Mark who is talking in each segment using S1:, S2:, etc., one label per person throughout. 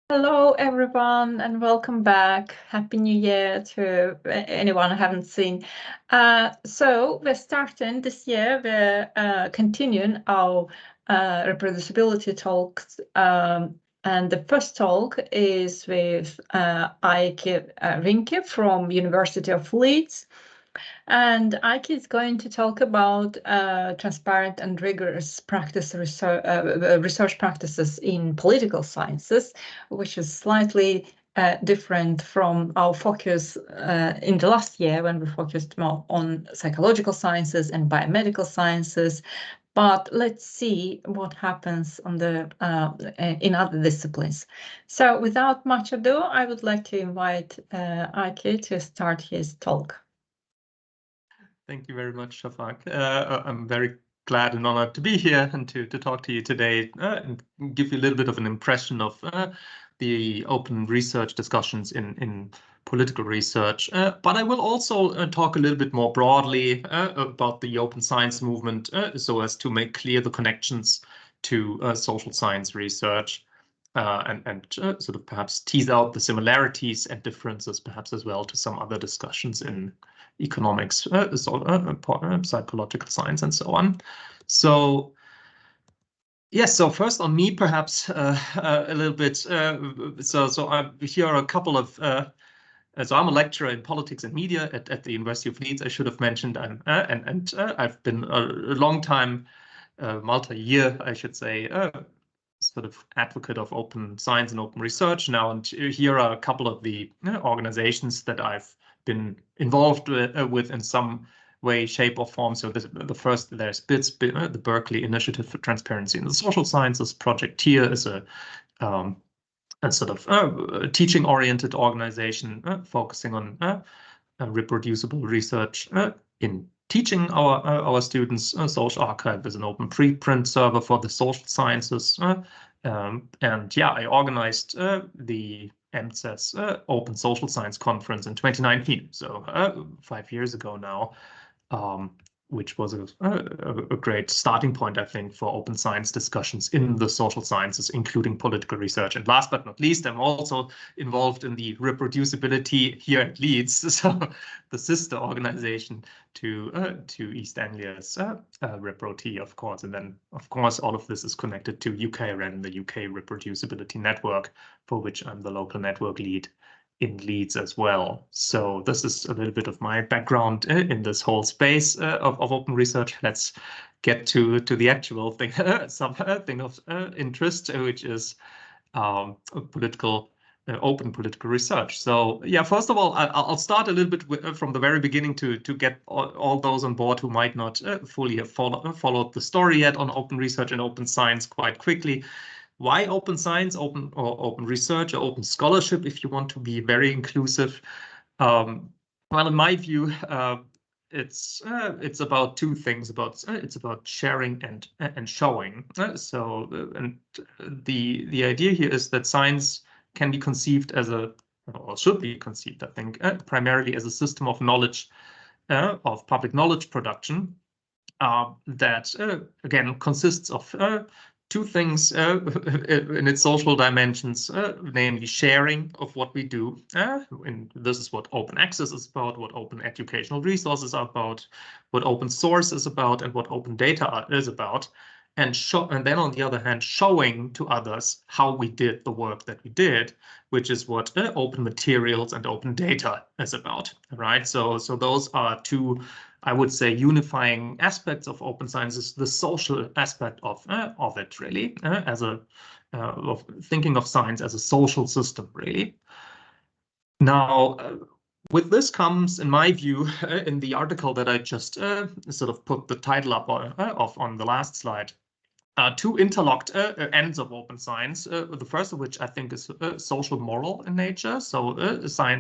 S1: Hello, everyone, and welcome back. Happy New Year to anyone I haven't seen. So we're starting this year, we're continuing our reproducibility talks. And the first talk is with Eike Rinke from University of Leeds. And Eike is going to talk about transparent and rigorous research practices in political sciences, which is slightly different from our focus in the last year when we focused more on psychological sciences and biomedical sciences. But let's see what happens on in other disciplines. So without much ado, I would like to invite Eike to start his talk.
S2: Thank you very much, Shafak. I'm very glad and honored to be here and to talk to you today and give you a little bit of an impression of the open research discussions in political research. But I will also talk a little bit more broadly about the open science movement so as to make clear the connections to social science research and sort of perhaps tease out the similarities and differences perhaps as well to some other discussions in economics, psychological science, and so on. So, yes, so first on me, perhaps a little bit. Here are a couple of. So I'm a lecturer in politics and media at the University of Leeds. I should have mentioned, I've been a long time, multi-year, I should say, sort of advocate of open science and open research now. And here are a couple of the organizations that I've been involved with in some way, shape, or form. So the first, there's BITS, the Berkeley Initiative for Transparency in the Social Sciences. Project Here is a sort of teaching-oriented organization focusing on reproducible research in teaching our students. Social Archive is an open preprint server for the social sciences. And yeah, I organized the EMCES Open Social Science Conference in 2019, so 5 years ago now, which was a great starting point, I think, for open science discussions in the social sciences, including political research. And last but not least, I'm also involved in the reproducibility here at Leeds, so the sister organization to East Anglia's RepRoT, of course. And then, of course, all of this is connected to UKRN, the UK Reproducibility Network, for which I'm the local network lead in Leeds as well. So this is a little bit of my background in this whole space of open research. Let's get to the actual thing, something of interest, which is open political research. So yeah, first of all, I'll start a little bit from the very beginning to get all those on board who might not fully have followed the story yet on open research and open science quite quickly. Why open science, open research, or open scholarship, if you want to be very inclusive? Well, in my view, it's about two things. It's about sharing and showing. And the idea here is that science can be conceived as or should be conceived, I think, primarily as a system of knowledge, of public knowledge production that again consists of two things in its social dimensions, namely sharing of what we do. And this is what open access is about, what open educational resources are about, what open source is about, and what open data is about. And then on the other hand, showing to others how we did the work that we did, which is what open materials and open data is about, right? So those are two, I would say, unifying aspects of open science. Is the social aspect of it, really, as of thinking of science as a social system, really. Now, with this comes, in my view, in the article that I just sort of put the title up on the last slide, two interlocked ends of open science. The first of which I think is social moral in nature. So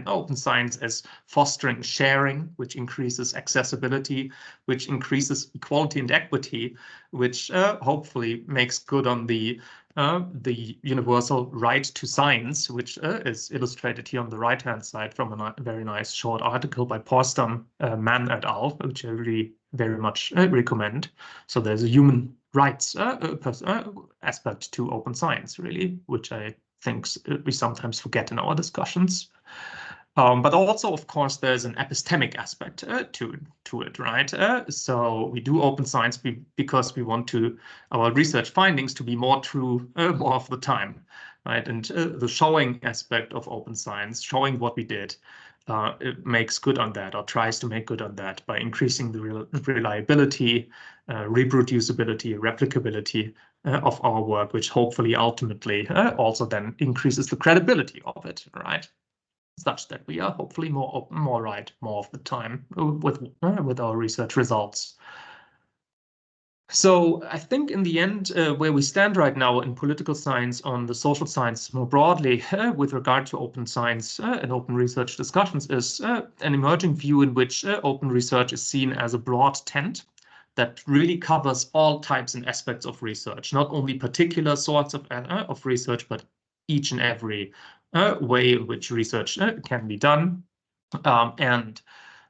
S2: open science as fostering sharing, which increases accessibility, which increases equality and equity, which hopefully makes good on the universal right to science, which is illustrated here on the right-hand side from a very nice short article by Porsdam, Mann et al., which I really very much recommend. So there's a human rights aspect to open science, really, which I things we sometimes forget in our discussions. But also, of course, there's an epistemic aspect to it, right? So we do open science because we want our research findings to be more true more of the time, right? And the showing aspect of open science, showing what we did, it makes good on that, or tries to make good on that by increasing the reliability, reproducibility, replicability of our work, which hopefully ultimately also then increases the credibility of it, right? Such that we are hopefully more open, more right, more of the time with our research results. So I think in the end, where we stand right now in political science, on the social science more broadly, with regard to open science and open research discussions, is an emerging view in which open research is seen as a broad tent that really covers all types and aspects of research, not only particular sorts of research, but each and every way in which research can be done. And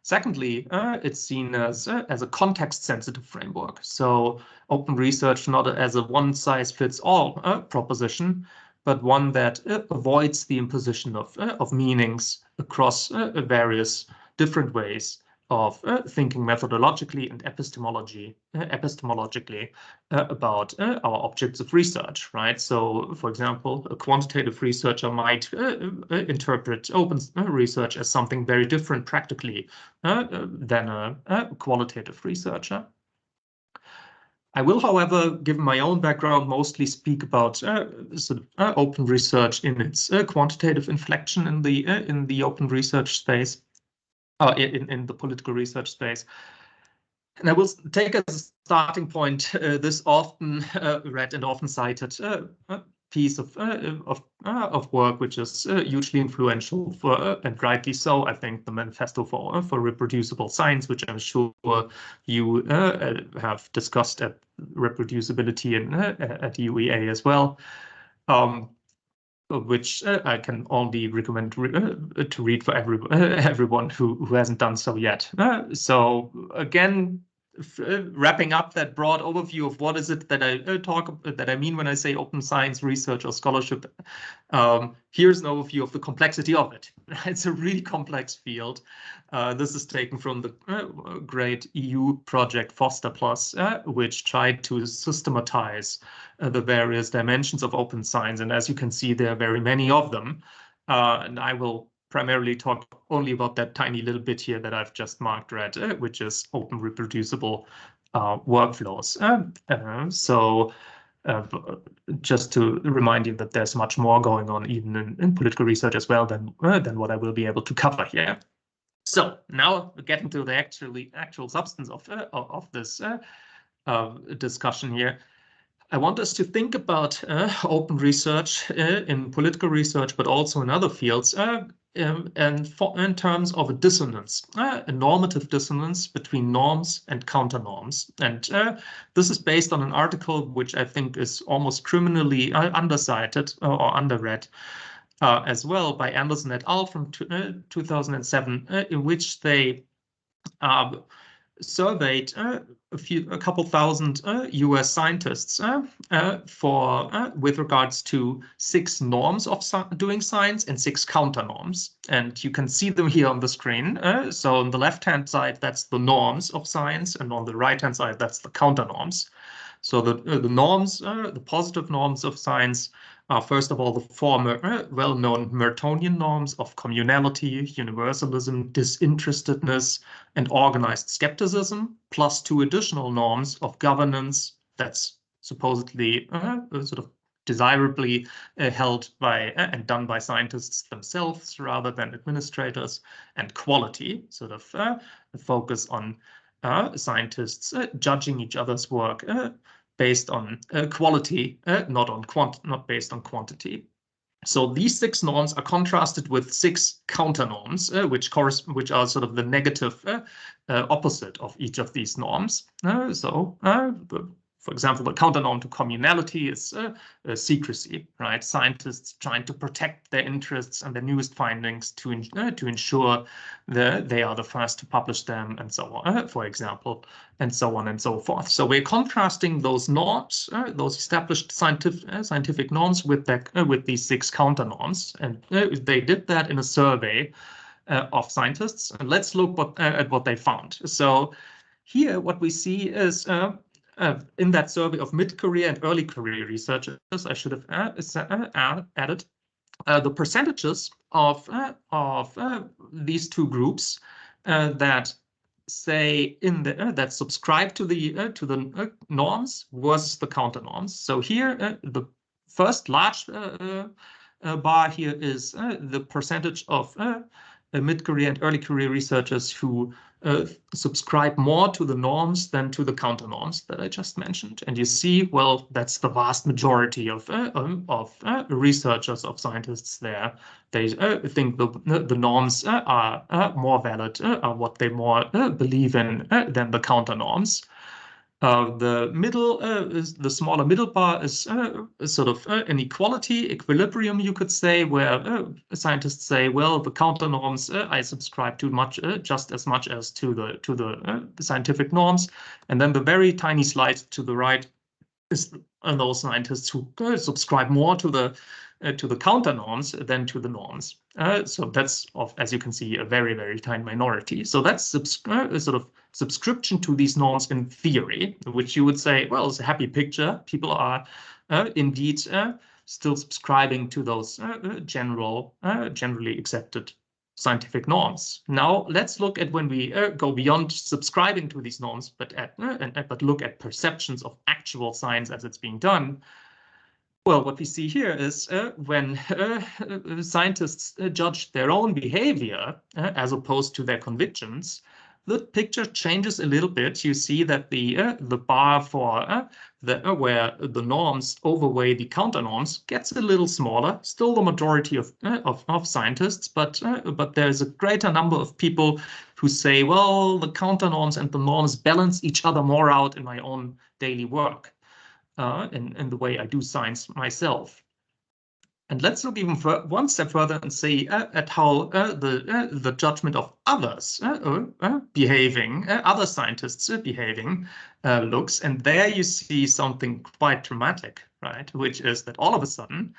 S2: secondly, it's seen as a context-sensitive framework. So open research not as a one-size-fits-all proposition, but one that avoids the imposition of meanings across various different ways of thinking methodologically and epistemologically about our objects of research, right? So, for example, a quantitative researcher might interpret open research as something very different practically than a qualitative researcher. I will, however, given my own background, mostly speak about sort of open research in its quantitative inflection in the open research space. In the political research space. And I will take as a starting point this often read and often cited piece of work, which is hugely influential and rightly so, I think, the Manifesto for Reproducible Science, which I'm sure you have discussed at reproducibility at UEA as well. Which I can only recommend to read for everyone who hasn't done so yet. So again, wrapping up that broad overview of what is it that I mean when I say open science research or scholarship. Here's an overview of the complexity of it. It's a really complex field. This is taken from the great EU project Foster Plus, which tried to systematize the various dimensions of open science. And as you can see, there are very many of them. And I will primarily talk only about that tiny little bit here that I've just marked red, which is open reproducible workflows. Just to remind you that there's much more going on even in political research as well than what I will be able to cover here. So now we're getting to the actual substance of this discussion here. I want us to think about open research in political research, but also in other fields, in terms of a dissonance, a normative dissonance between norms and counter-norms. And this is based on an article which I think is almost criminally undercited or underread as well by Anderson et al. From 2007, in which they surveyed a couple thousand US scientists with regards to 6 norms of doing science and 6 counter norms. And you can see them here on the screen. So on the left-hand side, that's the norms of science, and on the right-hand side, that's the counter norms. So the norms, the positive norms of science, are first of all the former well-known Mertonian norms of communality, universalism, disinterestedness, and organized skepticism, plus 2 additional norms of governance that's supposedly sort of desirably held by and done by scientists themselves rather than administrators, and quality, sort of the focus on scientists judging each other's work based on quality, not based on quantity. So these 6 norms are contrasted with 6 counter norms, which are sort of the negative opposite of each of these norms. For example, the counternorm to communality is secrecy, right? Scientists trying to protect their interests and their newest findings to ensure that they are the first to publish them, and so on, for example, and so on and so forth. So we're contrasting those norms, those established scientific norms, with these 6 counternorms, and they did that in a survey of scientists. And let's look at what they found. So here, what we see is in that survey of mid-career and early career researchers, I should have added the percentages of these 2 groups that say that subscribe to the norms versus the counter norms. So here, the first large bar here is the percentage of mid-career and early career researchers who subscribe more to the norms than to the counter norms that I just mentioned. And you see, well, that's the vast majority of researchers, of scientists there. They think the norms are more valid, are what they more believe in than the counter norms. The smaller middle bar is sort of an equilibrium, you could say, where scientists say, well, the counter norms I subscribe to just as much as to the scientific norms, and then the very tiny slide to the right is those scientists who subscribe more to the counter norms than to the norms. So that's, as you can see, a very, very tiny minority. So that's sort of subscription to these norms in theory, which you would say, well, it's a happy picture. People are indeed still subscribing to those generally accepted scientific norms. Now let's look at when we go beyond subscribing to these norms, but look at perceptions of actual science as it's being done. Well, what we see here is when scientists judge their own behavior as opposed to their convictions, the picture changes a little bit. You see that the bar for where the norms overweigh the counter norms gets a little smaller. Still the majority of scientists, but there's a greater number of people who say, well, the counter norms and the norms balance each other more out in my own daily work, in the way I do science myself. And let's look even one step further and see at how the judgment of others behaving, other scientists behaving, looks. And there you see something quite dramatic, right? Which is that all of a sudden,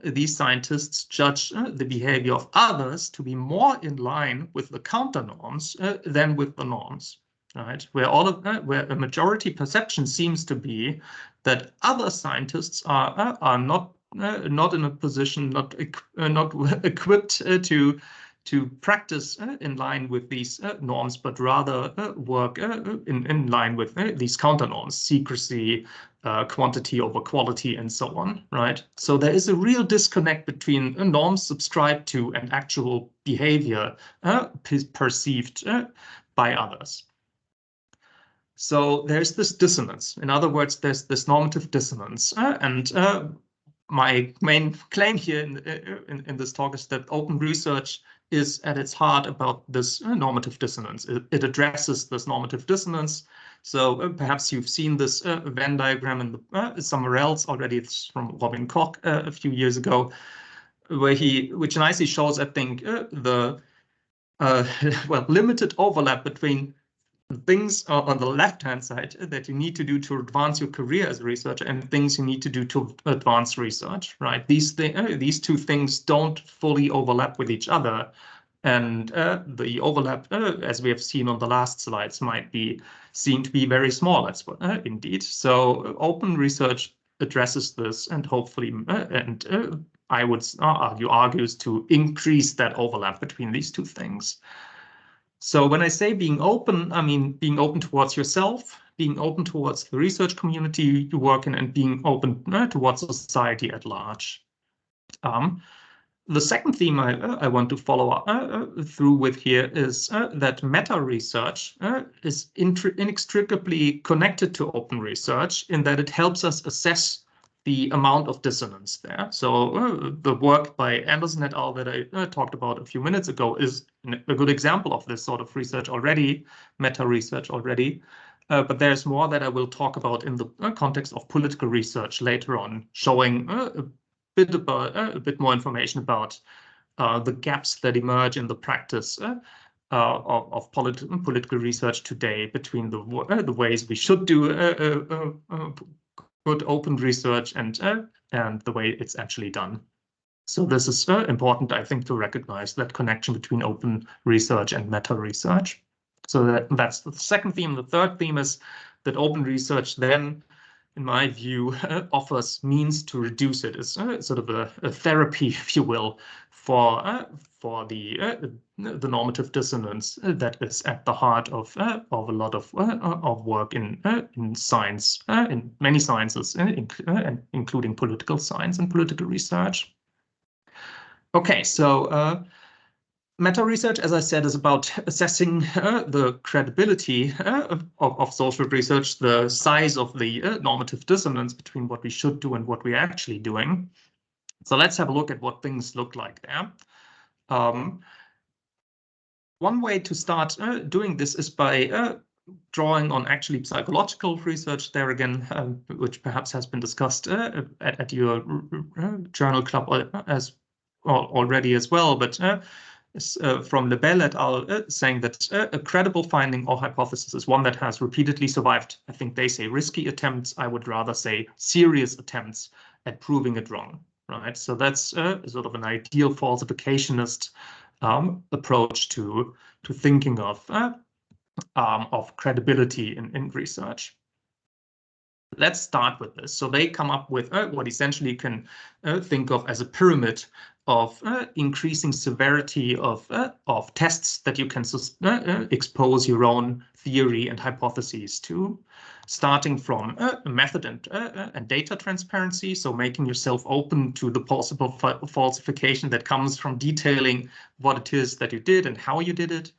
S2: these scientists judge the behavior of others to be more in line with the counter norms than with the norms, right? Where a majority perception seems to be that other scientists are not in a position, not equipped to practice in line with these norms, but rather work in line with these counter norms, secrecy, quantity over quality, and so on, right? So there is a real disconnect between norms subscribed to and actual behavior perceived by others. So there's this dissonance. In other words, there's this normative dissonance, and my main claim here in this talk is that open research is at its heart about this normative dissonance. It addresses this normative dissonance. So perhaps you've seen this Venn diagram somewhere else already. It's from Robin Koch a few years ago, which nicely shows, I think, the limited overlap between things on the left-hand side that you need to do to advance your career as a researcher and things you need to do to advance research, right? These 2 things don't fully overlap with each other. And the overlap, as we have seen on the last slides, might be seen to be very small, indeed. So open research addresses this and hopefully, I would argues to increase that overlap between these 2 things. So when I say being open, I mean being open towards yourself, being open towards the research community you work in, and being open towards society at large. The second theme I want to follow through with here is that meta-research is inextricably connected to open research in that it helps us assess the amount of dissonance there. So the work by Anderson et al. That I talked about a few minutes ago is a good example of this sort of research already, meta-research already. But there's more that I will talk about in the context of political research later on, showing a bit more information about the gaps that emerge in the practice of political research today between the ways we should do good open research and the way it's actually done. So this is important, I think, to recognize that connection between open research and meta research. So that's the second theme. The third theme is that open research then, in my view, offers means to reduce it. It's sort of a therapy, if you will, for the normative dissonance that is at the heart of a lot of work in science, in many sciences, including political science and political research. Okay, so meta research, as I said, is about assessing the credibility of social research, the size of the normative dissonance between what we should do and what we're actually doing. So let's have a look at what things look like there. One way to start doing this is by drawing on actually psychological research there again, which perhaps has been discussed at your journal club already as well, but from Lebel et al. Saying that a credible finding or hypothesis is one that has repeatedly survived, I think they say risky attempts, I would rather say serious attempts at proving it wrong, right? So that's sort of an ideal falsificationist approach to thinking of credibility in research. Let's start with this. So they come up with what essentially you can think of as a pyramid of increasing severity of tests that you can expose your own theory and hypotheses to, starting from method and data transparency, so making yourself open to the possible falsification that comes from detailing what it is that you did and how you did it,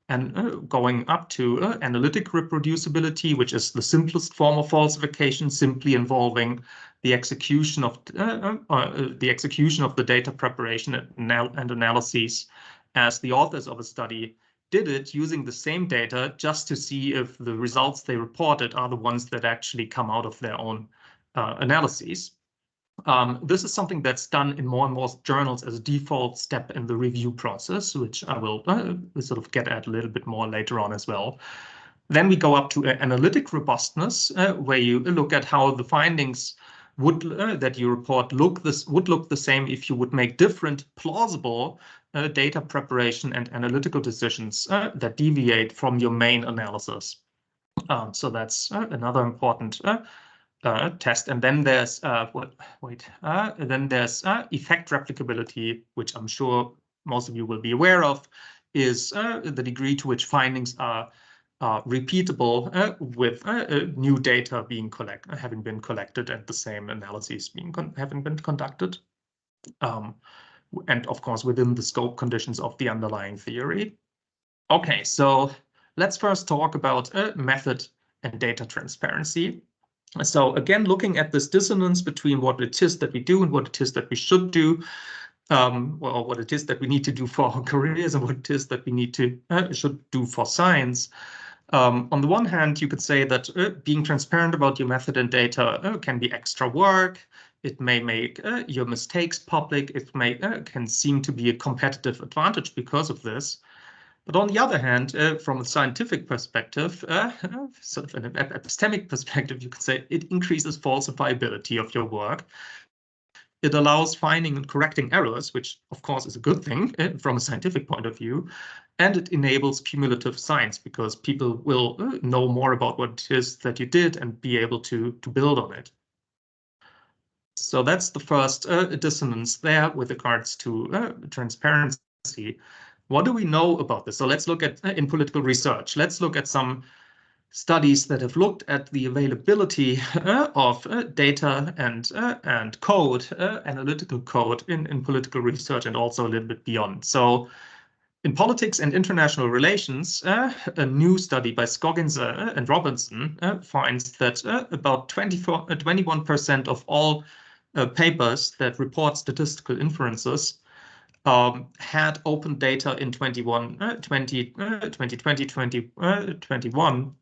S2: and going up to analytic reproducibility, which is the simplest form of falsification, simply involving the execution of the data preparation and analyses as the authors of a study did it, using the same data just to see if the results they reported are the ones that actually come out of their own analyses. This is something that's done in more and more journals as a default step in the review process, which I will sort of get at a little bit more later on as well. Then we go up to analytic robustness, where you look at how the findings that you report would look the same if you would make different plausible data preparation and analytical decisions that deviate from your main analysis. So that's another important test. And then there's then there's effect replicability, which I'm sure most of you will be aware of, is the degree to which findings are repeatable with new data having been collected and the same analyses having been conducted, and of course within the scope conditions of the underlying theory. Okay, so let's first talk about method and data transparency. So again, looking at this dissonance between what it is that we do and what it is that we should do, well, what it is that we need to do for our careers and what it is that we should do for science. On the one hand, you could say that being transparent about your method and data can be extra work. It may make your mistakes public. It can seem to be a competitive advantage because of this. But on the other hand, from a scientific perspective, sort of an epistemic perspective, you could say it increases falsifiability of your work. It allows finding and correcting errors, which of course is a good thing from a scientific point of view. And it enables cumulative science because people will know more about what it is that you did and be able to build on it. So that's the first dissonance there with regards to transparency. What do we know about this? So let's look at in political research. Let's look at some studies that have looked at the availability of data and code, analytical code in political research and also a little bit beyond. So in politics and international relations, a new study by Scoggins and Robinson finds that about 21% of all papers that report statistical inferences had open data in 2020, 2021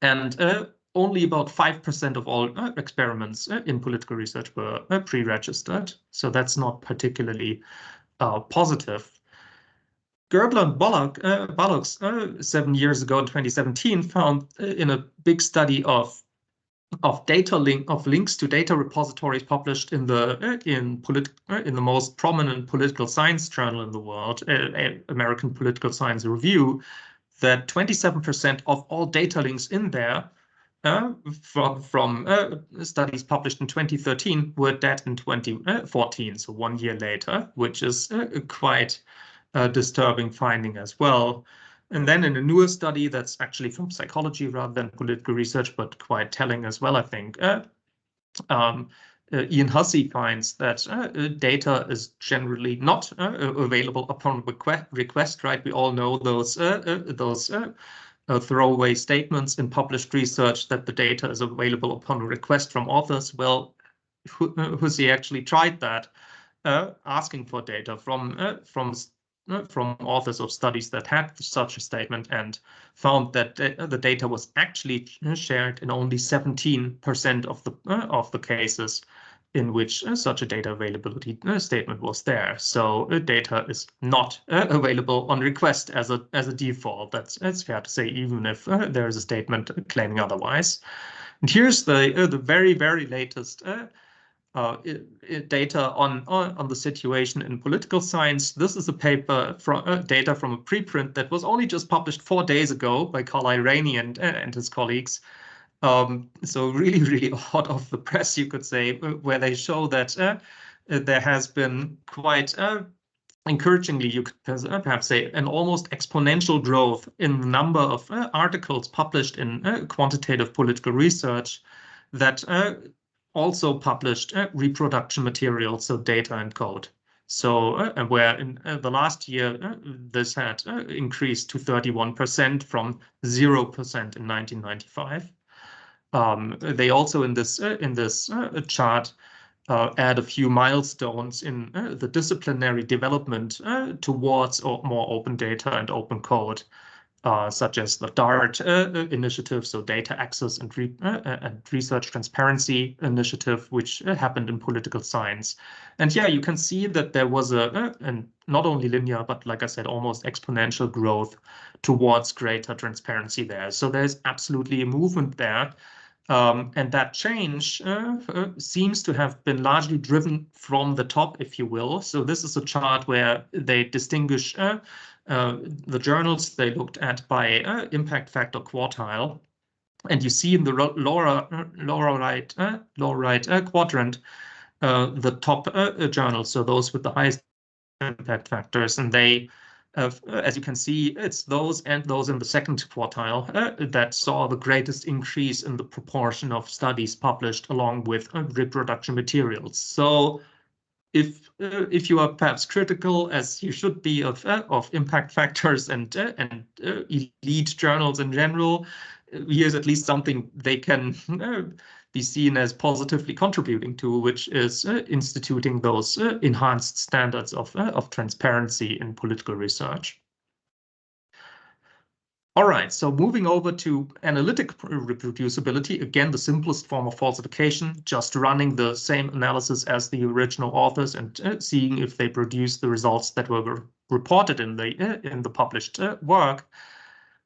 S2: And only about 5% of all experiments in political research were pre-registered. So that's not particularly positive. Gerbler and Ballox 7 years ago in 2017 found in a big study of links to data repositories published in the most prominent political science journal in the world, American Political Science Review, that 27% of all data links in there from studies published in 2013 were dead in 2014, so 1 year later, which is quite a disturbing finding as well. And then in a newer study that's actually from psychology rather than political research, but quite telling as well, I think, Ian Hussey finds that data is generally not available upon request, right? We all know those throwaway statements in published research that the data is available upon request from authors. Well, Hussey actually tried that, asking for data from authors of studies that had such a statement, and found that the data was actually shared in only 17% of the cases in which such a data availability statement was there. So data is not available on request as a default. That's fair to say, even if there is a statement claiming otherwise. And here's the very, very latest data on the situation in political science. This is a paper from data from a preprint that was only just published 4 days ago by Carl Rainey and his colleagues. So really, really hot off the press, you could say, where they show that there has been quite encouragingly, you could perhaps say, an almost exponential growth in the number of articles published in quantitative political research that also published reproduction material, so data and code. So where in the last year, this had increased to 31% from 0% in 1995. They also in this chart add a few milestones in the disciplinary development towards more open data and open code, such as the DART initiative, so Data Access and Research Transparency Initiative, which happened in political science. And yeah, you can see that there was a not only linear, but like I said, almost exponential growth towards greater transparency there. So there's absolutely a movement there. And that change seems to have been largely driven from the top, if you will. So this is a chart where they distinguish the journals they looked at by impact factor quartile. And you see in the lower right quadrant the top journals, so those with the highest impact factors. And they, as you can see, it's those and those in the second quartile that saw the greatest increase in the proportion of studies published along with reproduction materials. So if you are perhaps critical, as you should be, of impact factors and elite journals in general, here's at least something they can be seen as positively contributing to, which is instituting those enhanced standards of transparency in political research. All right, so moving over to analytic reproducibility, again, the simplest form of falsification, just running the same analysis as the original authors and seeing if they produce the results that were reported in the published work.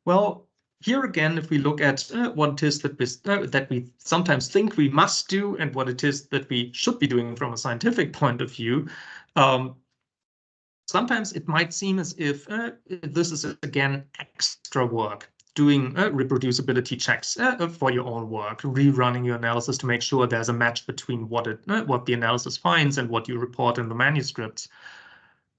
S2: Well, here again, if we look at what it is that we sometimes think we must do and what it is that we should be doing from a scientific point of view, sometimes it might seem as if this is, again, extra work, doing reproducibility checks for your own work, rerunning your analysis to make sure there's a match between what the analysis finds and what you report in the manuscripts.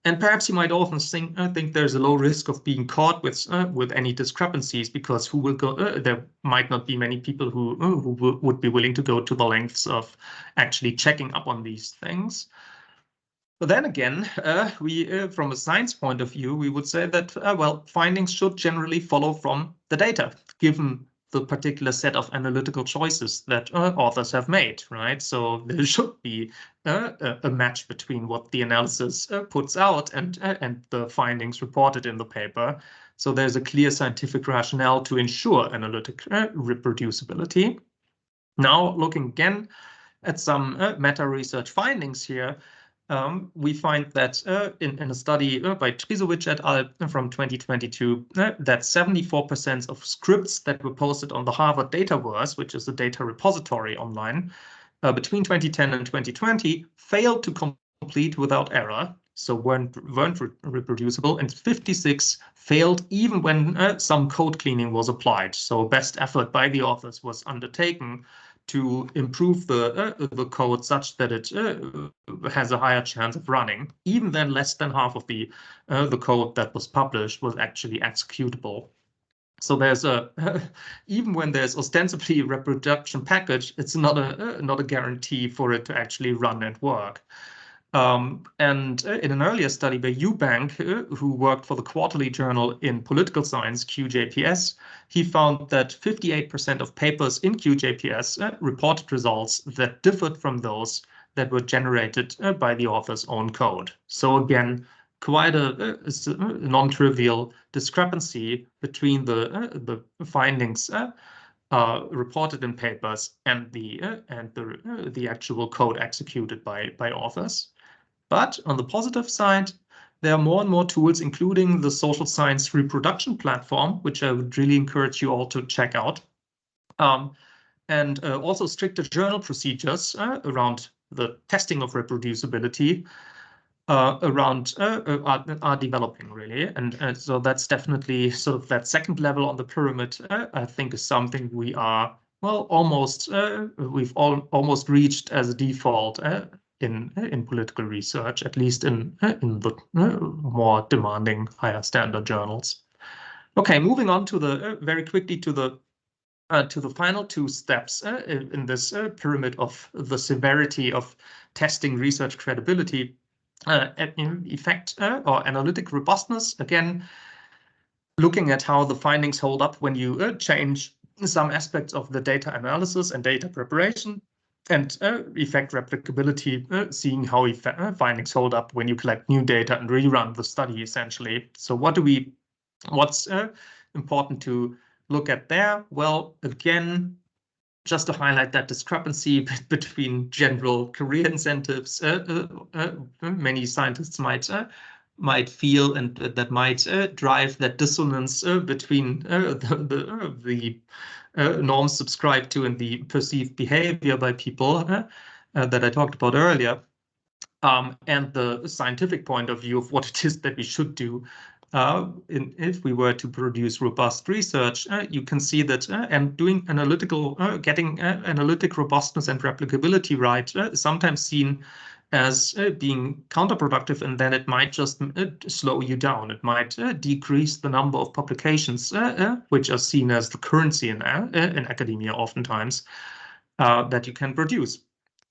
S2: And perhaps you might often think there's a low risk of being caught with any discrepancies, because who will go? There might not be many people who would be willing to go to the lengths of actually checking up on these things. But then again, from a science point of view, we would say that well, findings should generally follow from the data, given the particular set of analytical choices that authors have made, right? So there should be a match between what the analysis puts out and the findings reported in the paper. So there's a clear scientific rationale to ensure analytic reproducibility. Now, looking again at some meta-research findings here, we find that in a study by Trizovic et al. From 2022, that 74% of scripts that were posted on the Harvard Dataverse, which is a data repository online, between 2010 and 2020, failed to complete without error, so weren't reproducible, and 56 failed even when some code cleaning was applied. So best effort by the authors was undertaken to improve the code such that it has a higher chance of running. Even then, less than half of the code that was published was actually executable. So there's even when there's ostensibly a reproduction package, it's not a guarantee for it to actually run and work. And in an earlier study by Eubank, who worked for the quarterly journal in political science, QJPS, he found that 58% of papers in QJPS reported results that differed from those that were generated by the author's own code. So again, quite a non-trivial discrepancy between the findings reported in papers and the actual code executed by authors. But on the positive side, there are more and more tools, including the social science reproduction platform, which I would really encourage you all to check out, and also stricter journal procedures around the testing of reproducibility are developing, really. And so that's definitely sort of that second level on the pyramid, I think, is something we are, well, we've almost reached as a default in political research, at least in the more demanding, higher standard journals. Okay, moving on to the very quickly to the final two steps in this pyramid of the severity of testing research credibility. In effect, or analytic robustness, again, looking at how the findings hold up when you change some aspects of the data analysis and data preparation, and effect replicability, seeing how findings hold up when you collect new data and rerun the study, essentially. So what's important to look at there? Well, again, just to highlight that discrepancy between general career incentives, many scientists might feel, and that might drive that dissonance between the norms subscribed to and the perceived behavior by people that I talked about earlier, and the scientific point of view of what it is that we should do. If we were to produce robust research, you can see that and doing getting analytic robustness and replicability right is sometimes seen as being counterproductive, and then it might just slow you down. It might decrease the number of publications, which are seen as the currency in academia oftentimes, that you can produce.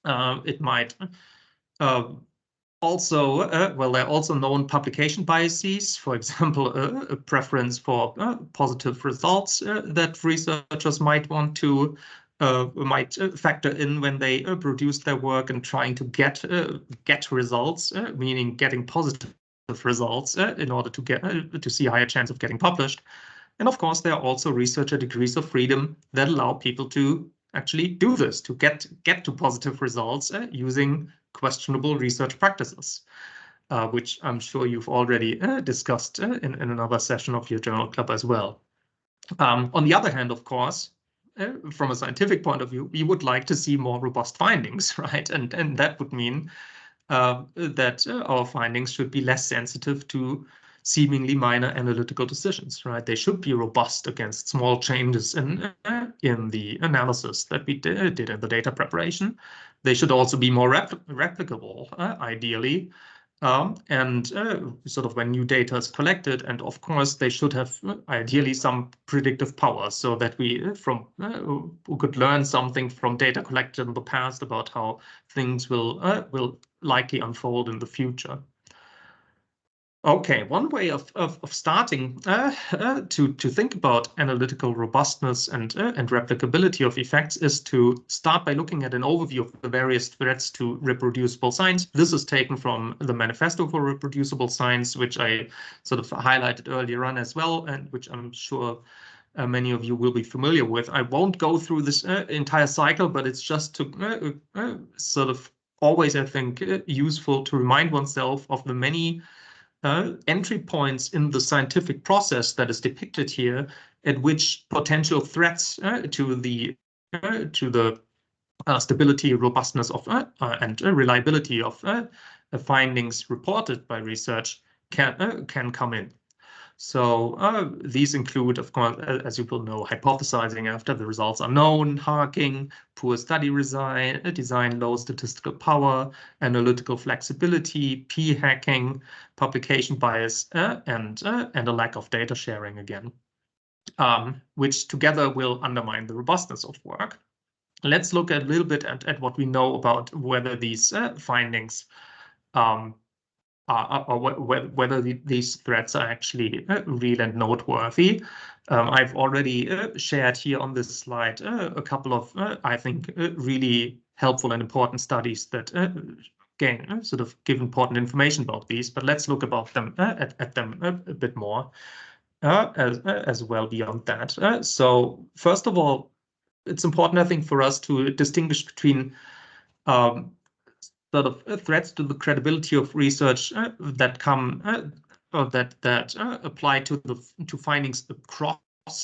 S2: It might also, well, there are also known publication biases, for example, a preference for positive results that researchers might want to factor in when they produce their work and trying to get results, meaning getting positive results in order to see a higher chance of getting published. And of course, there are also researcher degrees of freedom that allow people to actually do this, to get to positive results using questionable research practices, which I'm sure you've already discussed in another session of your journal club as well. On the other hand, of course, from a scientific point of view, we would like to see more robust findings, right? And that would mean that our findings should be less sensitive to seemingly minor analytical decisions, right? They should be robust against small changes in the analysis that we did in the data preparation. They should also be more replicable, ideally, and sort of when new data is collected. And of course, they should have ideally some predictive power, so that we could learn something from data collected in the past about how things will likely unfold in the future. Okay, one way of starting to think about analytical robustness and replicability of effects is to start by looking at an overview of the various threats to reproducible science. This is taken from the Manifesto for Reproducible Science, which I sort of highlighted earlier on as well, and which I'm sure many of you will be familiar with. I won't go through this entire cycle, but it's just to sort of always, I think, useful to remind oneself of the many entry points in the scientific process that is depicted here, at which potential threats to the stability, robustness of and reliability of findings reported by research can come in. So these include, of course, as you will know, hypothesizing after the results are known, hacking, poor study design, low statistical power, analytical flexibility, p-hacking, publication bias, and a lack of data sharing again, which together will undermine the robustness of work. Let's look a little bit at what we know about whether these findings or whether these threats are actually real and noteworthy. I've already shared here on this slide a couple of, I think, really helpful and important studies that again sort of give important information about these. But let's look about them at them a bit more as well beyond that. So first of all, it's important, I think, for us to distinguish between sort of threats to the credibility of research that come or that apply to findings across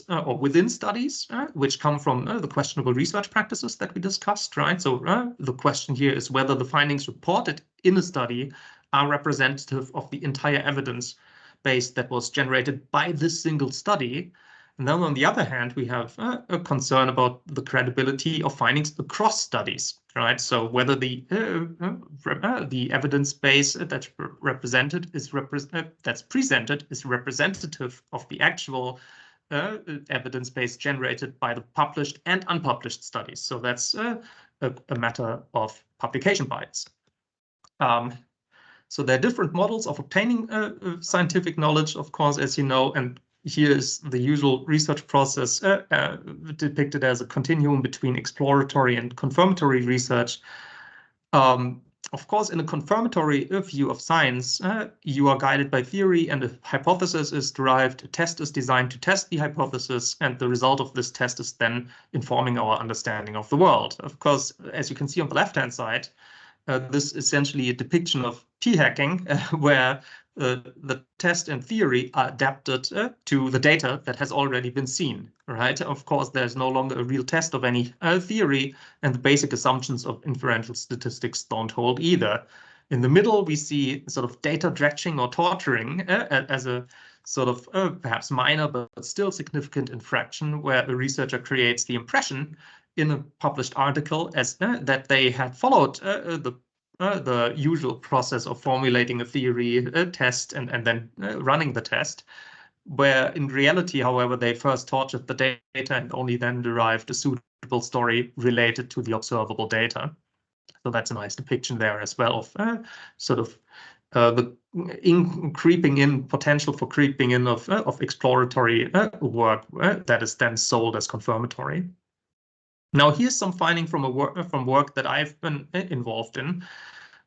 S2: or within studies, which come from the questionable research practices that we discussed, right? So the question here is whether the findings reported in a study are representative of the entire evidence base that was generated by this single study. And then on the other hand, we have a concern about the credibility of findings across studies, right? So whether the evidence base that's presented is representative of the actual evidence base generated by the published and unpublished studies. So that's a matter of publication bias. So there are different models of obtaining scientific knowledge, of course, as you know, and here is the usual research process depicted as a continuum between exploratory and confirmatory research. Of course, in a confirmatory view of science, you are guided by theory and a hypothesis is derived. A test is designed to test the hypothesis, and the result of this test is then informing our understanding of the world. Of course, as you can see on the left-hand side, this is essentially a depiction of p-hacking, where the test and theory are adapted to the data that has already been seen, right? Of course, there's no longer a real test of any theory, and the basic assumptions of inferential statistics don't hold either. In the middle, we see sort of data dredging or torturing as a sort of perhaps minor but still significant infraction, where a researcher creates the impression in a published article as that they had followed the usual process of formulating a theory, a test, and then running the test, where in reality, however, they first tortured the data and only then derived a suitable story related to the observable data. So that's a nice depiction there as well of sort of the potential for creeping in of exploratory work that is then sold as confirmatory. Now, here's some finding from work that I've been involved in,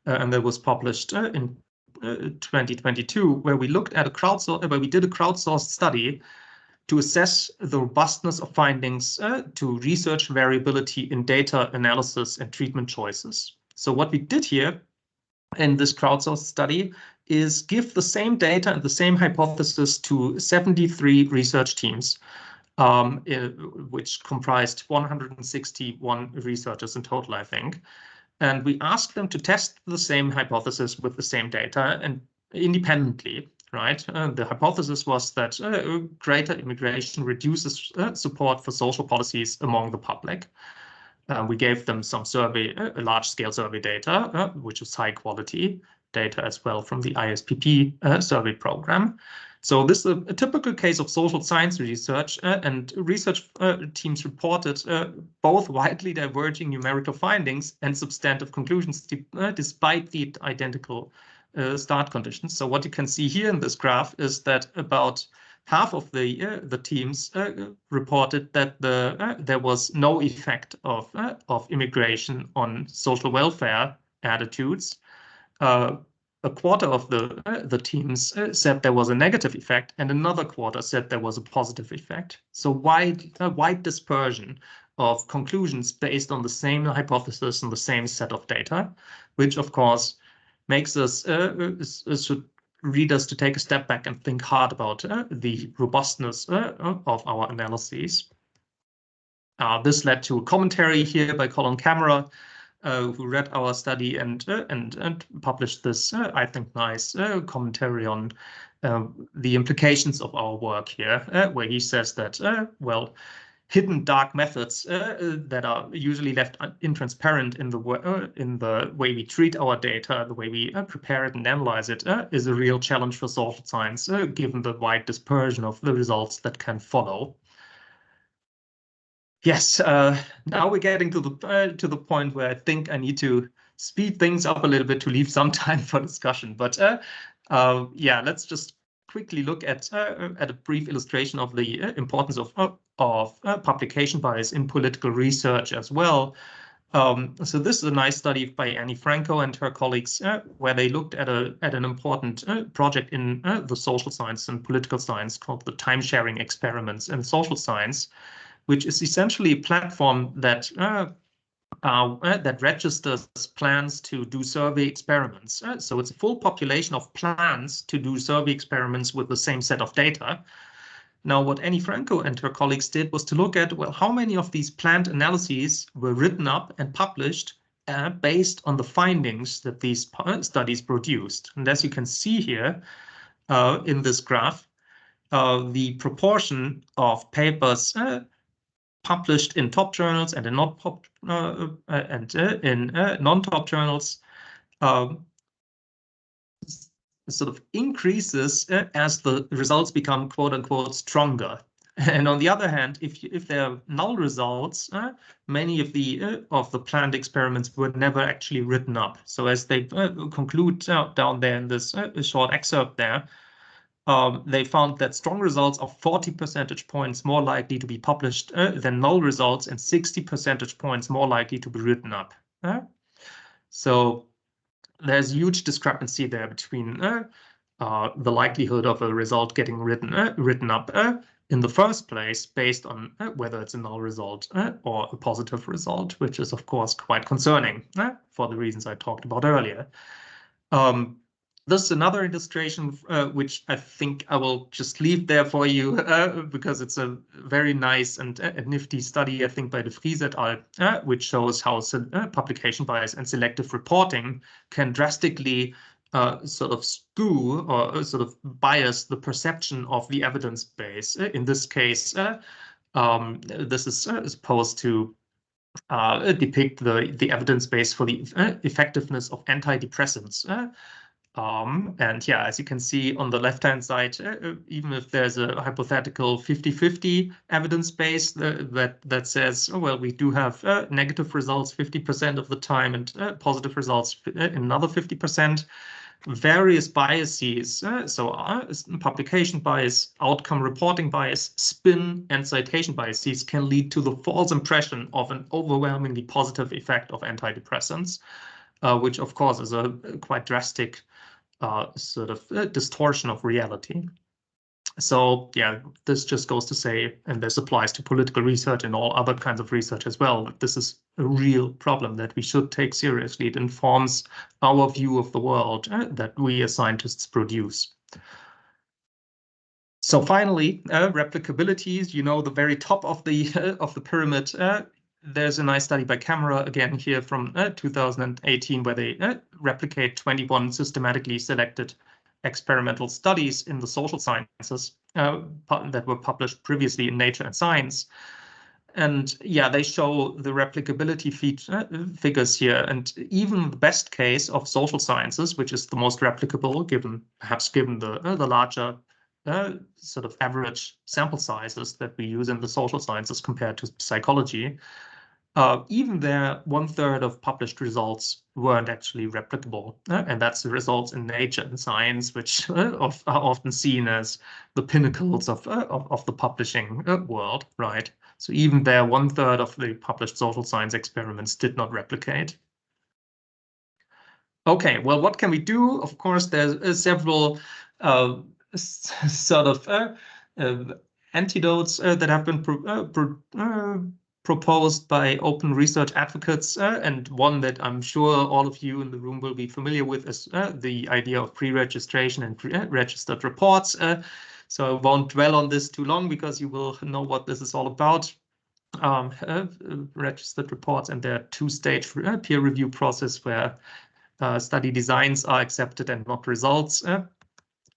S2: and that was published in 2022, where we looked at where we did a crowdsourced study to assess the robustness of findings to research variability in data analysis and treatment choices. So what we did here in this crowdsourced study is give the same data and the same hypothesis to 73 research teams, which comprised 161 researchers in total, I think. And we asked them to test the same hypothesis with the same data and independently, right? The hypothesis was that greater immigration reduces support for social policies among the public. We gave them some large-scale survey data, which was high-quality data as well from the ISPP survey program. So this is a typical case of social science research, and research teams reported both widely diverging numerical findings and substantive conclusions despite the identical start conditions. So what you can see here in this graph is that about half of the teams reported that there was no effect of immigration on social welfare attitudes. A quarter of the teams said there was a negative effect, and another quarter said there was a positive effect. So wide dispersion of conclusions based on the same hypothesis and the same set of data, which of course makes us should lead us to take a step back and think hard about the robustness of our analyses. This led to a commentary here by Colin Camera, who read our study and published this, I think, nice commentary on the implications of our work here, where he says that, well, hidden dark methods that are usually left intransparent in the way we treat our data, the way we prepare it and analyze it, is a real challenge for social science, given the wide dispersion of the results that can follow. Yes, now we're getting to the point where I think I need to speed things up a little bit to leave some time for discussion. But yeah, let's just quickly look at a brief illustration of the importance of publication bias in political research as well. So this is a nice study by Annie Franco and her colleagues, where they looked at an important project in the social science and political science called the time-sharing experiments in social science, which is essentially a platform that that registers plans to do survey experiments. So it's a full population of plans to do survey experiments with the same set of data. Now, what Annie Franco and her colleagues did was to look at, well, how many of these planned analyses were written up and published based on the findings that these studies produced. And as you can see here in this graph, the proportion of papers published in top journals and in non-top journals sort of increases as the results become quote unquote stronger. And on the other hand, if there are null results, many of the planned experiments were never actually written up. So as they conclude down there in this short excerpt there, they found that strong results are 40 percentage points more likely to be published than null results, and 60 percentage points more likely to be written up. So there's huge discrepancy there between the likelihood of a result getting written up in the first place based on whether it's a null result or a positive result, which is of course quite concerning for the reasons I talked about earlier. This is another illustration, which I think I will just leave there for you because it's a very nice and nifty study, I think, by De Vries et al., which shows how publication bias and selective reporting can drastically sort of skew or sort of bias the perception of the evidence base. In this case, this is supposed to depict the evidence base for the effectiveness of antidepressants. And yeah, as you can see on the left-hand side, even if there's a hypothetical 50-50 evidence base that says, oh, well, we do have negative results 50% of the time and positive results another 50%, various biases, so publication bias, outcome reporting bias, spin, and citation biases can lead to the false impression of an overwhelmingly positive effect of antidepressants, which of course is a quite drastic sort of distortion of reality. So yeah, this just goes to say, and this applies to political research and all other kinds of research as well, that this is a real problem that we should take seriously. It informs our view of the world that we as scientists produce. So finally, replicability, you know, the very top of the pyramid. There's a nice study by Camera, again here from 2018, where they replicate 21 systematically selected experimental studies in the social sciences that were published previously in Nature and Science. And yeah, they show the replicability figures here. And even the best case of social sciences, which is the most replicable, perhaps given the larger sort of average sample sizes that we use in the social sciences compared to psychology, even there, 1/3 of published results weren't actually replicable. And that's the results in Nature and Science, which are often seen as the pinnacles of the publishing world, right? So even there, 1/3 of the published social science experiments did not replicate. Okay, well, what can we do? Of course, there's several sort of antidotes that have been proposed by open research advocates, and one that I'm sure all of you in the room will be familiar with is the idea of pre-registration and registered reports. So I won't dwell on this too long because you will know what this is all about. Registered reports, and their two-stage peer review process where study designs are accepted and not results.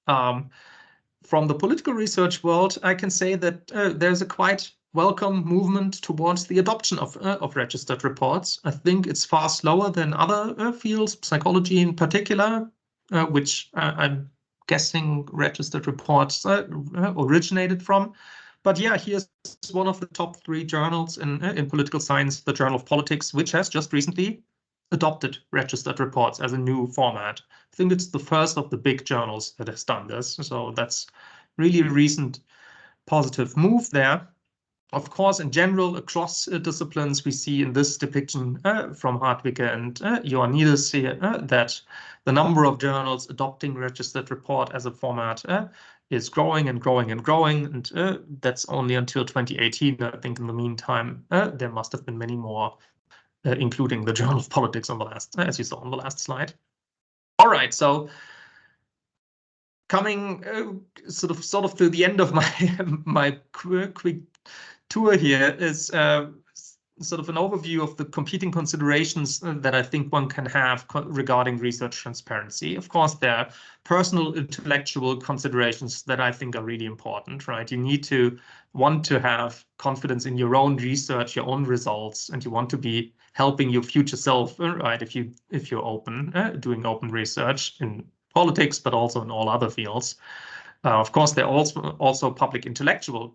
S2: From the political research world, I can say that there's a quite welcome movement towards the adoption of registered reports. I think it's far slower than other fields, psychology in particular, which I'm guessing registered reports originated from. But yeah, here's one of the top 3 journals in political science, the Journal of Politics, which has just recently adopted registered reports as a new format. I think it's the first of the big journals that has done this. So that's really a recent positive move there. Of course, in general, across disciplines, we see in this depiction from Hartwicke and Ioannidis here that the number of journals adopting registered report as a format is growing and growing and growing. And that's only until 2018. I think in the meantime, there must have been many more, including the Journal of Politics on the last, as you saw on the last slide. All right, so coming sort of to the end of my quick tour here is sort of an overview of the competing considerations that I think one can have regarding research transparency. Of course, there are personal intellectual considerations that I think are really important, right? You need to want to have confidence in your own research, your own results, and you want to be helping your future self, right? If you're open, doing open research in politics, but also in all other fields. Of course, there are also public intellectual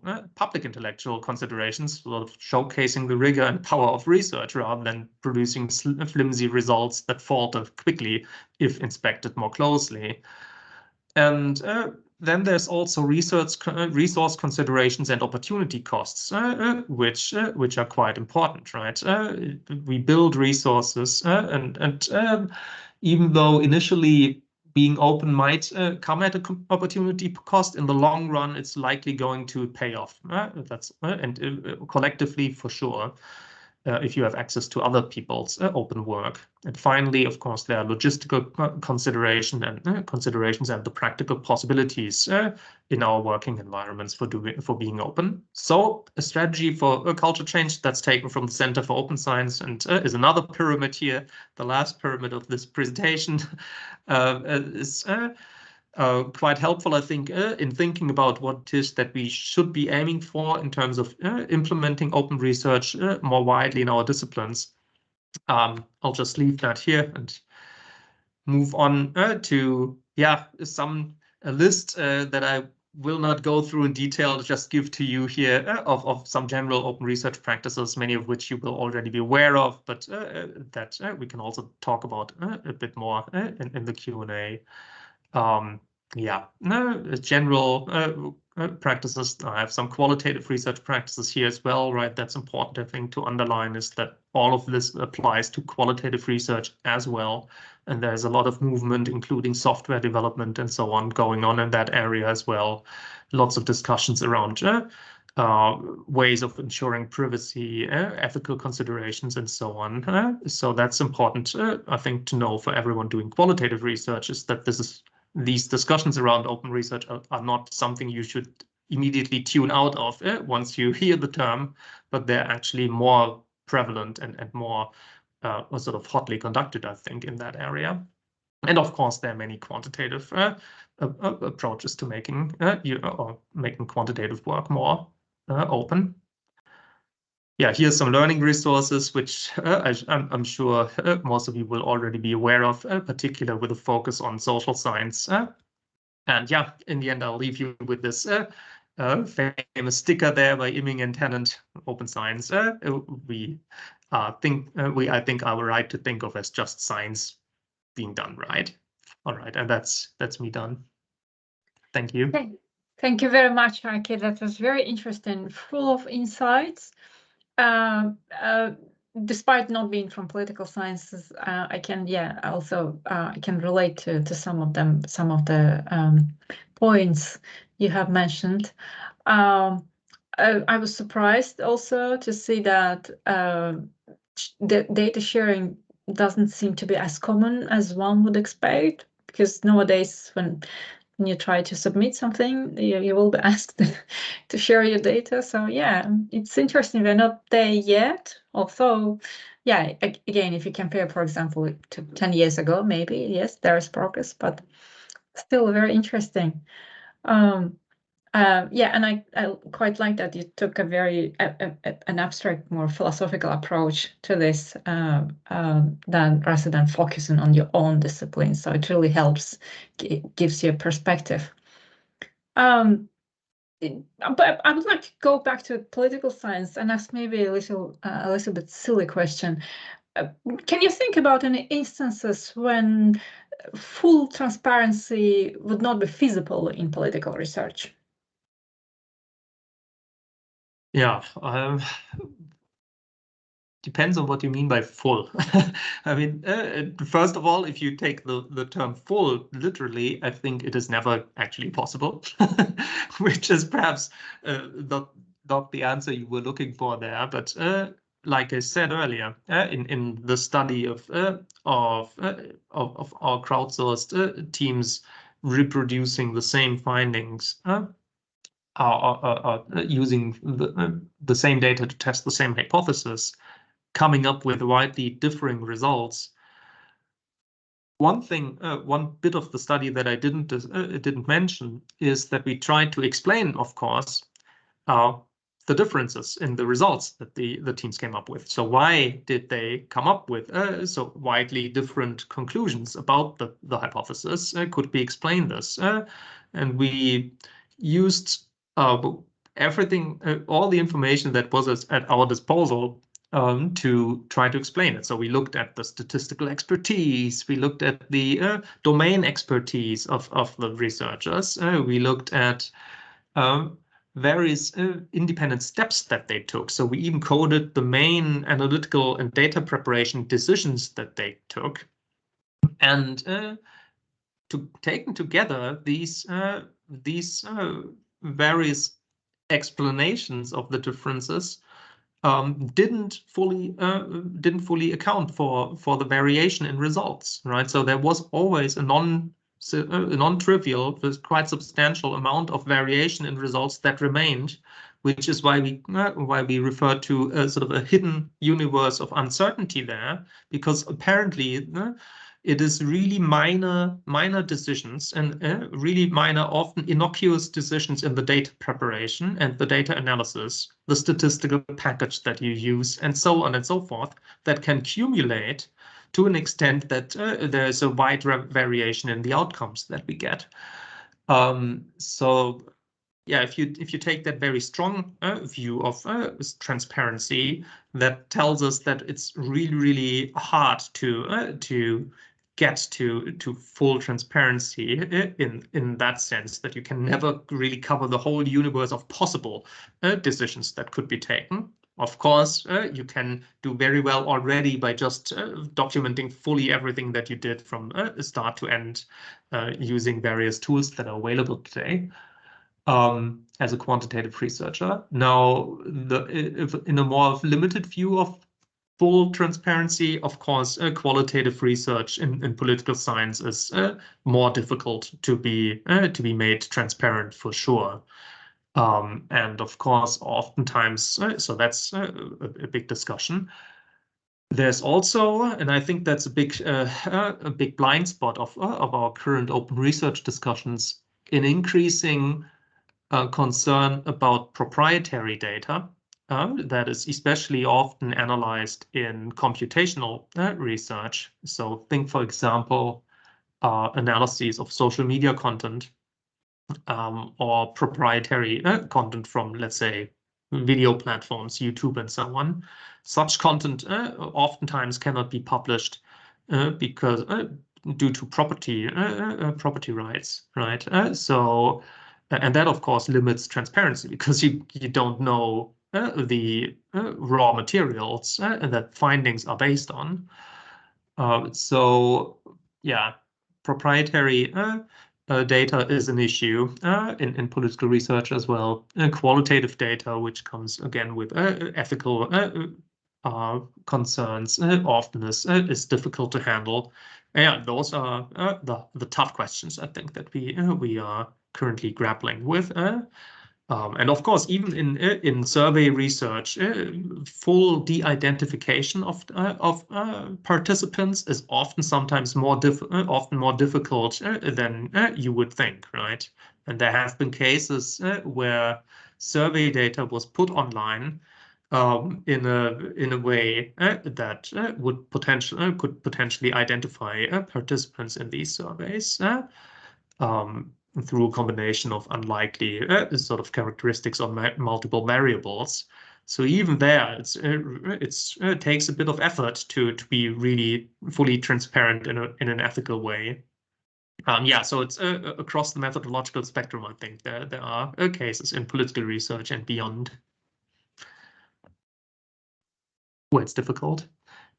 S2: considerations, sort of showcasing the rigor and power of research rather than producing flimsy results that falter quickly if inspected more closely. And then there's also resource considerations and opportunity costs, which are quite important, right? We build resources, and even though initially being open might come at an opportunity cost, in the long run, it's likely going to pay off. That's and collectively for sure, if you have access to other people's open work. And finally, of course, there are logistical considerations and the practical possibilities in our working environments for being open. So a strategy for a culture change that's taken from the Center for Open Science and is another pyramid here. The last pyramid of this presentation is quite helpful, I think, in thinking about what it is that we should be aiming for in terms of implementing open research more widely in our disciplines. I'll just leave that here and move on to a list that I will not go through in detail, just give to you here of some general open research practices, many of which you will already be aware of, but that we can also talk about a bit more in the Q&A. General practices. I have some qualitative research practices here as well, right? That's important, I think, to underline is that all of this applies to qualitative research as well. And there's a lot of movement, including software development and so on, going on in that area as well. Lots of discussions around ways of ensuring privacy, ethical considerations, and so on. So that's important, I think, to know for everyone doing qualitative research is that these discussions around open research are not something you should immediately tune out of once you hear the term, but they're actually more prevalent and more sort of hotly conducted, I think, in that area. And of course, there are many quantitative approaches to making quantitative work more open. Yeah, here's some learning resources, which I'm sure most of you will already be aware of, particularly with a focus on social science. And yeah, in the end, I'll leave you with this famous sticker there by Imming and Tennant, Open Science. We I think are right to think of as just science being done right. All right, and that's me done. Thank you.
S1: Thank you very much, Eike. That was very interesting, full of insights. Despite not being from political sciences, I can also I can relate to some of them, some of the points you have mentioned. I was surprised also to see that the data sharing doesn't seem to be as common as one would expect, because nowadays when you try to submit something, you will be asked to share your data. So yeah, it's interesting. We're not there yet. Although, yeah, again, if you compare, for example, to 10 years ago, maybe, yes, there is progress, but still very interesting. Yeah, and I quite like that you took a very an abstract, more philosophical approach to this rather than focusing on your own discipline. So it really helps, gives you a perspective. But I would like to go back to political science and ask maybe a little bit silly question. Can you think about any instances when full transparency would not be feasible in political research?
S2: Yeah, depends on what you mean by full. I mean, first of all, if you take the term full literally, I think it is never actually possible, which is perhaps not the answer you were looking for there. But like I said earlier, in the study of our crowdsourced teams reproducing the same findings, are using the same data to test the same hypothesis, coming up with widely differing results. One bit of the study that I didn't mention is that we tried to explain, of course, the differences in the results that the teams came up with. So why did they come up with so widely different conclusions about the hypothesis? Could we explain this? And we used everything, all the information that was at our disposal to try to explain it. So we looked at the statistical expertise, we looked at the domain expertise of the researchers, we looked at various independent steps that they took. So we even coded the main analytical and data preparation decisions that they took. And taken together, these various explanations of the differences didn't fully account for the variation in results, right? So there was always a non-trivial, but quite substantial amount of variation in results that remained, which is why we refer to sort of a hidden universe of uncertainty there, because apparently it is really minor decisions and really minor, often innocuous decisions in the data preparation and the data analysis, the statistical package that you use, and so on and so forth, that can accumulate to an extent that there's a wide variation in the outcomes that we get. So yeah, if you take that very strong view of transparency, that tells us that it's really hard to get to full transparency in that sense, that you can never really cover the whole universe of possible decisions that could be taken. Of course, you can do very well already by just documenting fully everything that you did from start to end using various tools that are available today. As a quantitative researcher. Now, if in a more limited view of full transparency, of course, qualitative research in political science is more difficult to be made transparent for sure. And of course, oftentimes, so that's a big discussion. There's also, and I think that's a big blind spot of our current open research discussions, in increasing concern about proprietary data that is especially often analyzed in computational research. So think, for example, analyses of social media content or proprietary content from, let's say, video platforms, YouTube and so on. Such content oftentimes cannot be published because due to property rights, right? And that of course limits transparency because you don't know the raw materials that findings are based on. So yeah, proprietary data is an issue in political research as well. Qualitative data, which comes again with ethical concerns, openness is difficult to handle. Yeah, those are the tough questions I think that we are currently grappling with. And of course, even in survey research, full de-identification of participants is sometimes more difficult than you would think, right? And there have been cases where survey data was put online in a way that could potentially identify participants in these surveys. Through a combination of unlikely sort of characteristics of multiple variables. So even there, it takes a bit of effort to be really fully transparent in an ethical way. Yeah, so it's across the methodological spectrum. I think there are cases in political research and beyond where it's difficult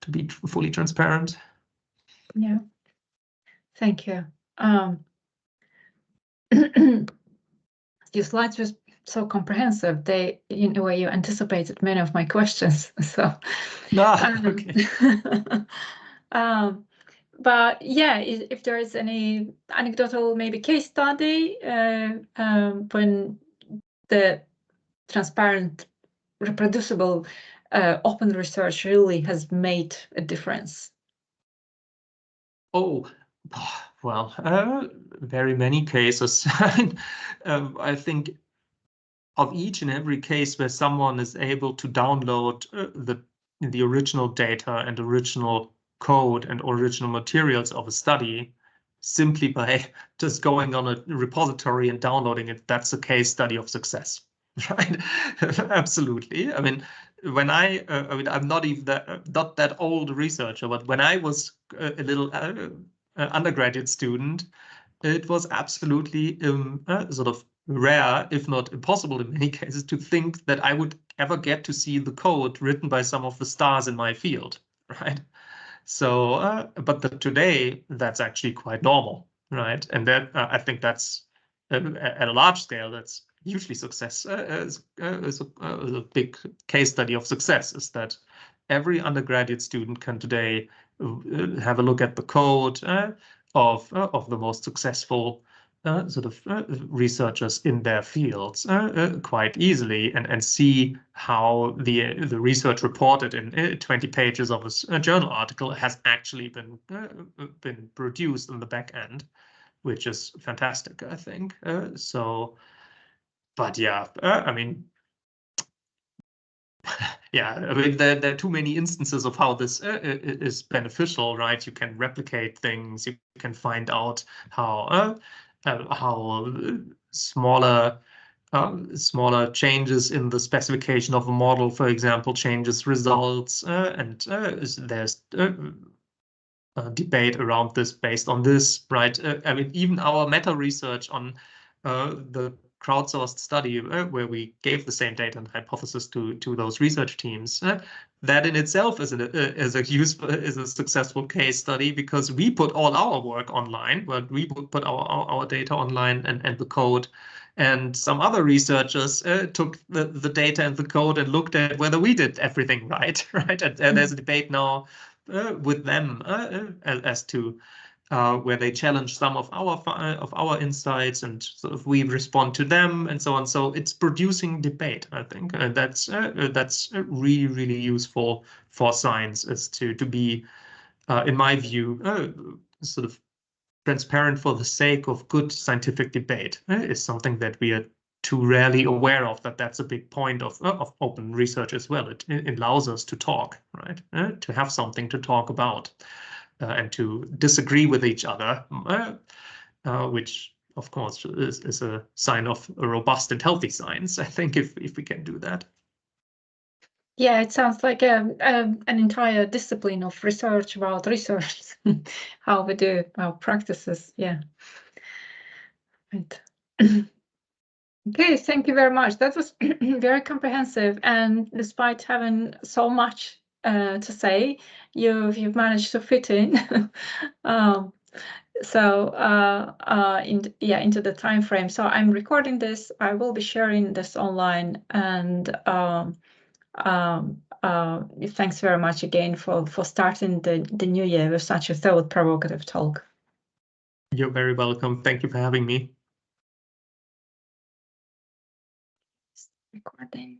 S2: to be fully transparent.
S1: Yeah, thank you. Your slides were so comprehensive. They, in a way, you anticipated many of my questions. So,
S2: Okay.
S1: But yeah, if there is any anecdotal, maybe case study when the transparent, reproducible, open research really has made a difference.
S2: Oh, well, very many cases. I think of each and every case where someone is able to download the original data and original code and original materials of a study simply by just going on a repository and downloading it, that's a case study of success, right? Absolutely. I mean, when I'm not even not that old researcher, but when I was a little undergraduate student, it was absolutely sort of rare, if not impossible in many cases, to think that I would ever get to see the code written by some of the stars in my field, right? So, but today that's actually quite normal, right? And that I think that's at a large scale, that's hugely success is a big case study of success. Is that every undergraduate student can today have a look at the code of the most successful sort of researchers in their fields quite easily and see how the research reported in 20 pages of a journal article has actually been produced in the back end, which is fantastic, I think. But yeah, I mean, yeah, I mean, there are too many instances of how this is beneficial, right? You can replicate things, you can find out how smaller changes in the specification of a model, for example, changes results, and there's debate around this based on this, right? I mean, even our meta research on the crowdsourced study where we gave the same data and hypothesis to those research teams, that in itself is a successful case study because we put all our work online, but we put our data online and the code. And some other researchers took the data and the code and looked at whether we did everything right, right? And there's a debate now with them as to where they challenge some of our insights and sort of we respond to them and so on. So it's producing debate, I think, and that's really useful for science, is to be, in my view, sort of transparent for the sake of good scientific debate is something that we are too rarely aware of. That's a big point of open research as well. It allows us to talk, right? To have something to talk about and to disagree with each other, which of course is a sign of a robust and healthy science, I think, if we can do that.
S1: Yeah, it sounds like an entire discipline of research about research, how we do our practices. Yeah. Right. Okay, thank you very much. That was very comprehensive, and despite having so much to say, you've managed to fit in. Into the time frame. So I'm recording this. I will be sharing this online, and thanks very much again for starting the new year with such a thought-provocative talk.
S2: You're very welcome. Thank you for having me.
S1: Recording.